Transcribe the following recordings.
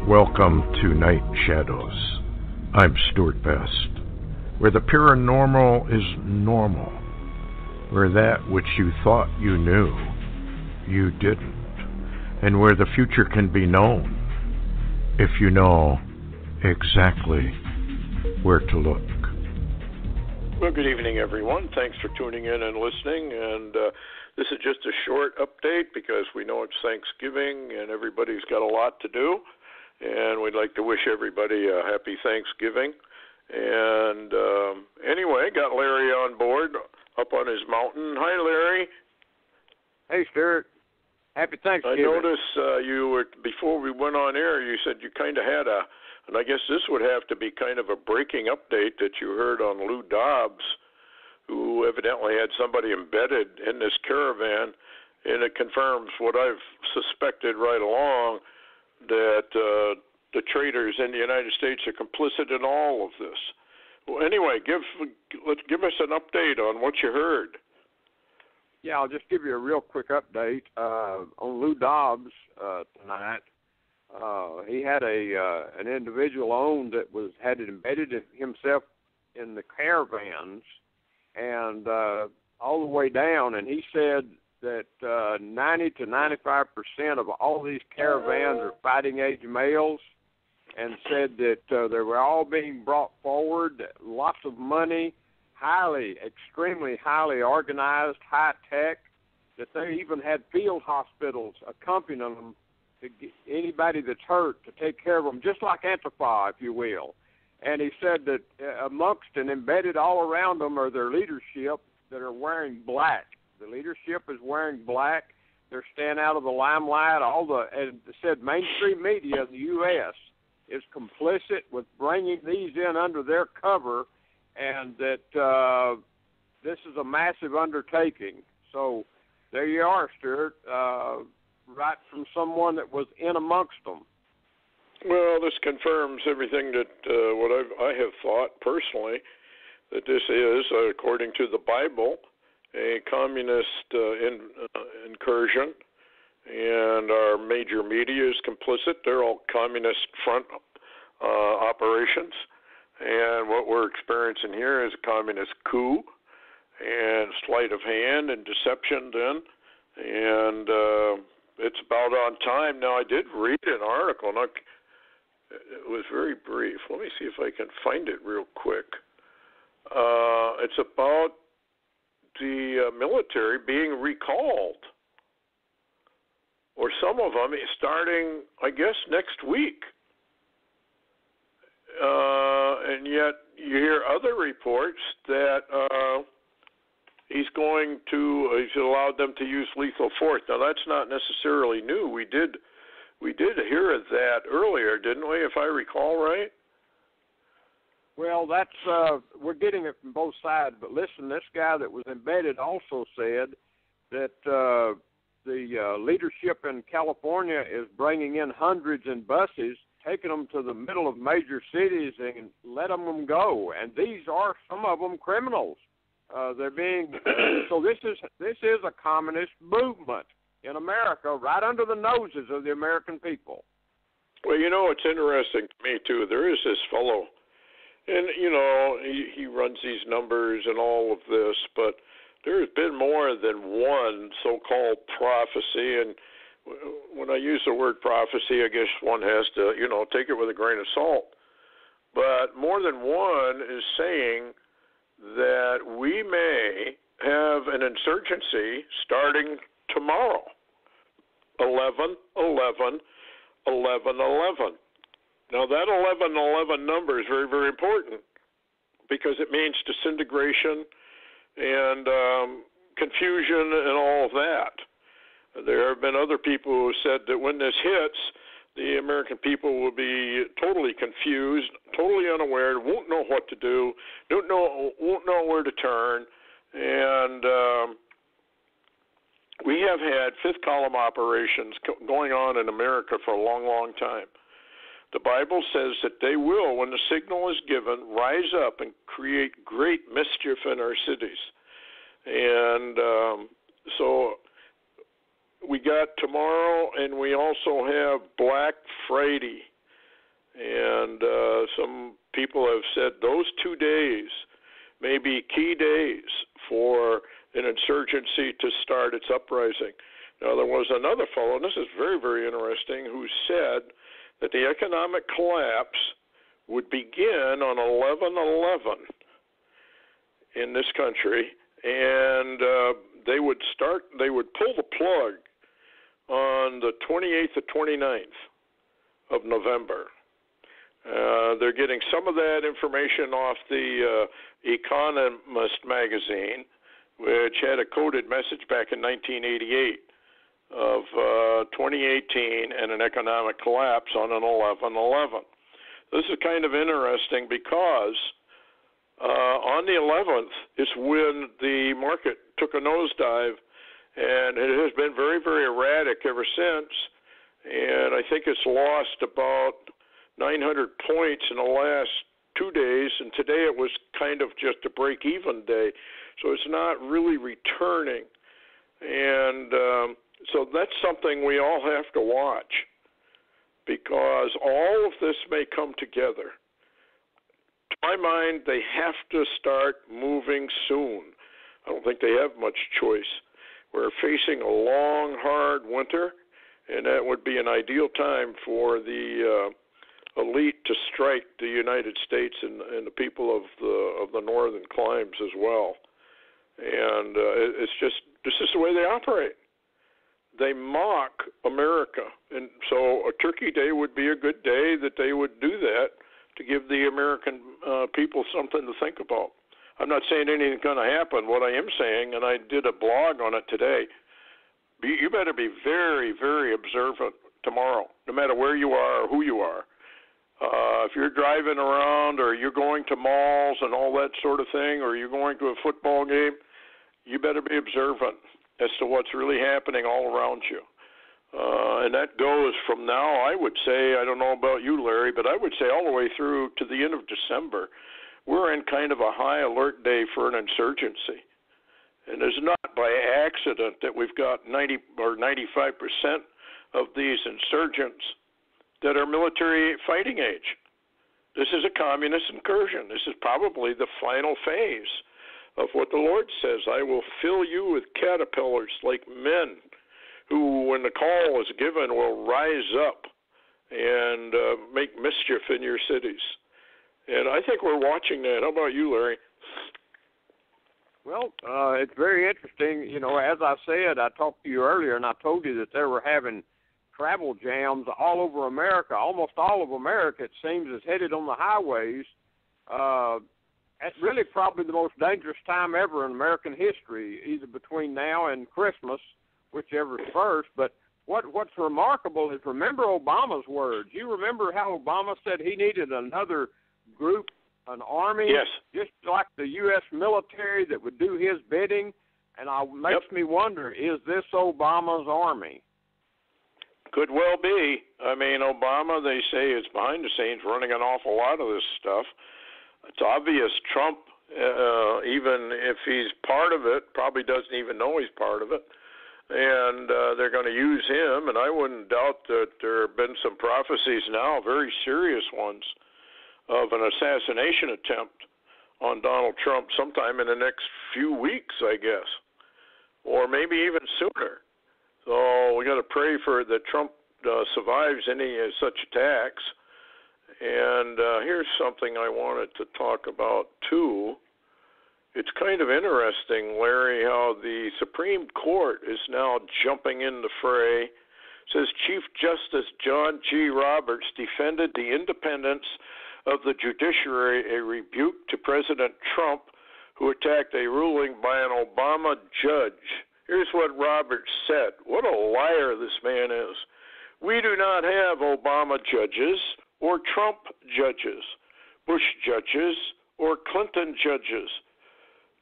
Welcome to Night Shadows. I'm Stewart Best, where the paranormal is normal, where that which you thought you knew, you didn't, and where the future can be known if you know exactly where to look. Well, good evening, everyone. Thanks for tuning in and listening. And this is just a short update because we know it's Thanksgiving and everybody's got a lot to do. And we'd like to wish everybody a happy Thanksgiving. And anyway, got Larry on board up on his mountain. Hi, Larry. Hey, Stewart. Happy Thanksgiving. I noticed you were, before we went on air, you said you kind of had and I guess this would have to be kind of a breaking update that you heard on Lou Dobbs, who evidently had somebody embedded in this caravan, and it confirms what I've suspected right along, that the traitors in the United States are complicit in all of this. Well, anyway, give us an update on what you heard. Yeah, I'll just give you a real quick update on Lou Dobbs tonight. He had an individual owned that had embedded himself in the caravans and all the way down, and he said that 90 to 95% of all these caravans are fighting-age males, and said that they were all being brought forward, lots of money, extremely highly organized, high-tech, that they even had field hospitals accompanying them to get anybody that's hurt to take care of them, just like Antifa, if you will. And he said that amongst and embedded all around them are their leadership that are wearing black. The leadership is wearing black. They're staying out of the limelight. And said mainstream media in the U.S. is complicit with bringing these in under their cover, and that this is a massive undertaking. So there you are, Stewart, right from someone that was in amongst them. Well, this confirms everything that what I have thought personally, that this is, according to the Bible, a communist incursion, and our major media is complicit. They're all communist front operations, and what we're experiencing here is a communist coup and sleight of hand and deception then, and it's about on time. Now, I did read an article, and it was very brief. Let me see if I can find it real quick. It's about the military being recalled, or some of them starting, I guess, next week. And yet you hear other reports that he's allowed them to use lethal force. Now, that's not necessarily new. We did hear of that earlier, didn't we, if I recall right? Well, that's we're getting it from both sides. But listen, this guy that was embedded also said that the leadership in California is bringing in hundreds in buses, taking them to the middle of major cities and letting them go. And these are, some of them, criminals. They're being so. This is a communist movement in America, right under the noses of the American people. Well, it's interesting to me too. There is this fellow. And, he runs these numbers and all of this, but there's been more than one so-called prophecy. And when I use the word prophecy, I guess one has to, take it with a grain of salt. But more than one is saying that we may have an insurgency starting tomorrow, 11/11/11/11. Now, that 11/11 number is very, very important because it means disintegration and confusion and all of that. There have been other people who said that when this hits, the American people will be totally confused, totally unaware, won't know what to do, won't know where to turn, and we have had fifth column operations going on in America for a long, long time. The Bible says that they will, when the signal is given, rise up and create great mischief in our cities. And so we got tomorrow, and we also have Black Friday. And some people have said those 2 days may be key days for an insurgency to start its uprising. Now, there was another fellow, and this is very, very interesting, who said that the economic collapse would begin on 11/11 in this country, and they would pull the plug on the 28th or 29th of November. They're getting some of that information off the Economist magazine, which had a coded message back in 1988 of 2018 and an economic collapse on an 11/11. This is kind of interesting because on the 11th is when the market took a nosedive, and it has been very, very erratic ever since. And I think it's lost about 900 points in the last 2 days, and today it was kind of just a break-even day. So it's not really returning. And so that's something we all have to watch, because all of this may come together. To my mind, they have to start moving soon. I don't think they have much choice. We're facing a long, hard winter, and that would be an ideal time for the elite to strike the United States and the people of the northern climes as well. And it's just, this is the way they operate. They mock America, and so a Turkey Day would be a good day that they would do that to give the American people something to think about. I'm not saying anything's going to happen. What I am saying, and I did a blog on it today, you better be very, very observant tomorrow, no matter where you are or who you are. If you're driving around or you're going to malls and all that sort of thing, or you're going to a football game, you better be observant as to what's really happening all around you. And that goes from now, I would say, I don't know about you, Larry, but I would say all the way through to the end of December, we're in kind of a high alert day for an insurgency. And it's not by accident that we've got 90 or 95% of these insurgents that are military fighting age. This is a communist incursion. This is probably the final phase of what the Lord says. I will fill you with caterpillars like men who, when the call is given, will rise up and make mischief in your cities. And I think we're watching that. How about you, Larry? Well, it's very interesting. You know, as I said, I talked to you earlier, and I told you that they were having travel jams all over America. Almost all of America, it seems, is headed on the highways. It's really probably the most dangerous time ever in American history, either between now and Christmas, whichever's first. But what's remarkable is, remember Obama's words. You remember how Obama said he needed another group, an army, yes, just like the U.S. military that would do his bidding. And it makes me wonder, is this Obama's army? Could well be. I mean, Obama, they say, is behind the scenes running an awful lot of this stuff. It's obvious Trump, even if he's part of it, probably doesn't even know he's part of it. And they're going to use him, and I wouldn't doubt that there have been some prophecies now, very serious ones, of an assassination attempt on Donald Trump sometime in the next few weeks, I guess, or maybe even sooner. So we got to pray for that Trump survives any such attacks. And here's something I wanted to talk about, too. It's kind of interesting, Larry, how the Supreme Court is now jumping in the fray. It says Chief Justice John G. Roberts defended the independence of the judiciary, a rebuke to President Trump, who attacked a ruling by an Obama judge. Here's what Roberts said. What a liar this man is. We do not have Obama judges or Trump judges, Bush judges or Clinton judges,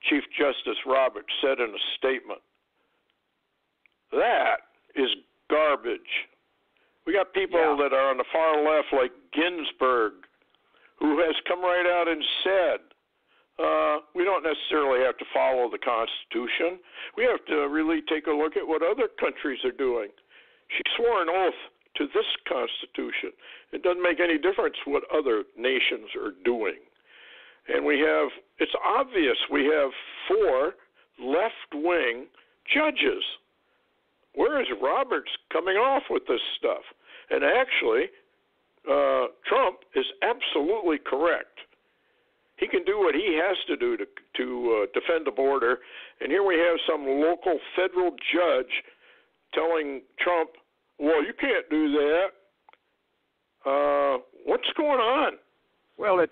Chief Justice Roberts said in a statement. That is garbage. We got people that are on the far left like Ginsburg, who has come right out and said, we don't necessarily have to follow the Constitution. We have to really take a look at what other countries are doing. She swore an oath to this Constitution. It doesn't make any difference what other nations are doing. And it's obvious, we have 4 left-wing judges. Where is Roberts coming off with this stuff? And actually, Trump is absolutely correct. He can do what he has to do to defend the border. And here we have some local federal judge telling Trump, well, you can't do that. What's going on? Well,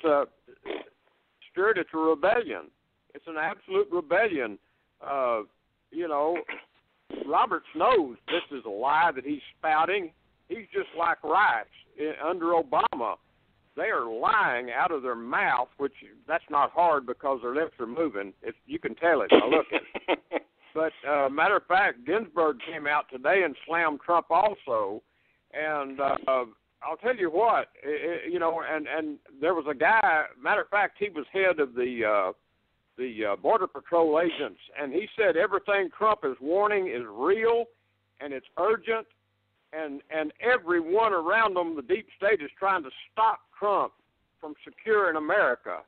Stewart, it's a rebellion. It's an absolute rebellion. Roberts knows this is a lie that he's spouting. He's just like Rice under Obama. They are lying out of their mouth, which that's not hard because their lips are moving. You can tell it by looking. But matter of fact, Ginsburg came out today and slammed Trump also. And I'll tell you what, and there was a guy. Matter of fact, he was head of the Border Patrol agents, and he said everything Trump is warning is real and it's urgent, and everyone around them, the deep state, is trying to stop Trump from securing America.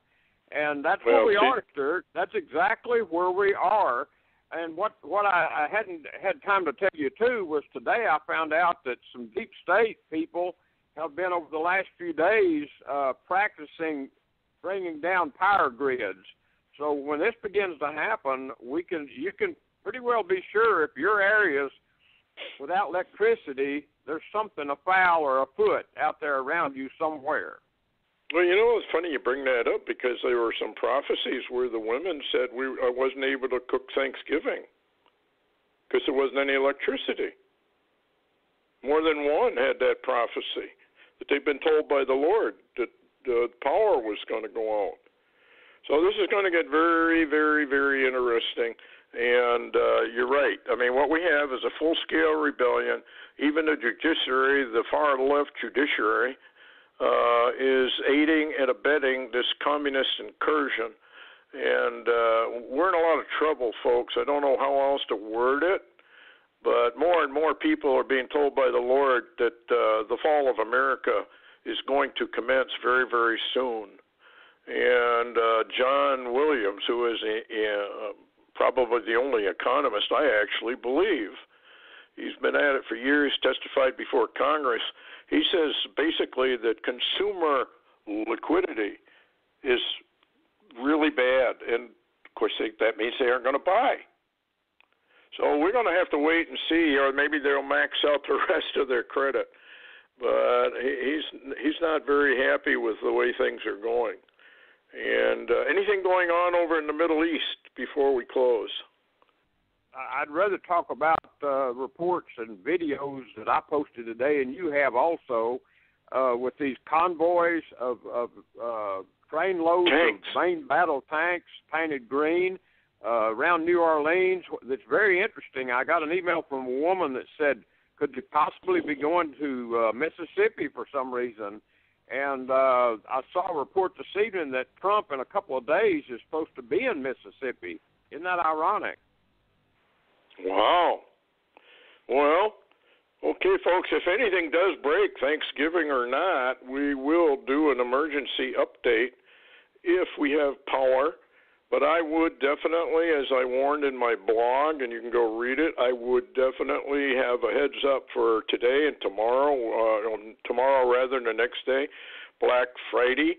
And that's where we are, Stewart. That's exactly where we are. And what I hadn't had time to tell you, too, was today I found out that some deep state people have been over the last few days practicing bringing down power grids. So when this begins to happen, you can pretty well be sure if your area's without electricity, there's something afoul or afoot out there around you somewhere. Well, it's funny you bring that up because there were some prophecies where the women said I wasn't able to cook Thanksgiving because there wasn't any electricity. More than one had that prophecy, that they've been told by the Lord that the power was going to go out. So this is going to get very, very, very interesting. And you're right. I mean, what we have is a full-scale rebellion. Even the judiciary, the far-left judiciary, is aiding and abetting this communist incursion. And we're in a lot of trouble, folks. I don't know how else to word it, but more and more people are being told by the Lord that the fall of America is going to commence very, very soon. And John Williams, who is probably the only economist I actually believe, he's been at it for years, testified before Congress. He says basically that consumer liquidity is really bad, and of course that means they aren't going to buy. So we're going to have to wait and see, or maybe they'll max out the rest of their credit. But he's not very happy with the way things are going. And anything going on over in the Middle East before we close? I'd rather talk about reports and videos that I posted today, and you have also, with these convoys of train loads tanks. Of main battle tanks painted green around New Orleans. That's very interesting. I got an email from a woman that said, could you possibly be going to Mississippi for some reason? And I saw a report this evening that Trump in a couple of days is supposed to be in Mississippi. Isn't that ironic? Wow. Well, okay, folks, if anything does break, Thanksgiving or not, we will do an emergency update if we have power. But I would definitely, as I warned in my blog, and you can go read it, I would definitely have a heads up for today and tomorrow, tomorrow rather than the next day, Black Friday.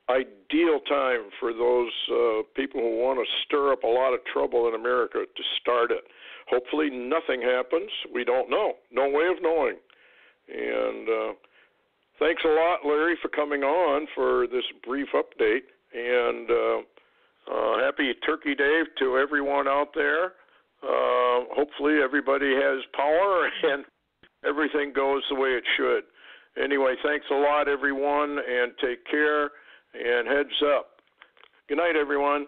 Ideal time for those people who want to stir up a lot of trouble in America to start it. Hopefully nothing happens. We don't know. No way of knowing. And thanks a lot, Larry, for coming on for this brief update. And happy Turkey Day to everyone out there. Hopefully everybody has power and everything goes the way it should. Anyway, thanks a lot, everyone, and take care, and heads up. Good night, everyone.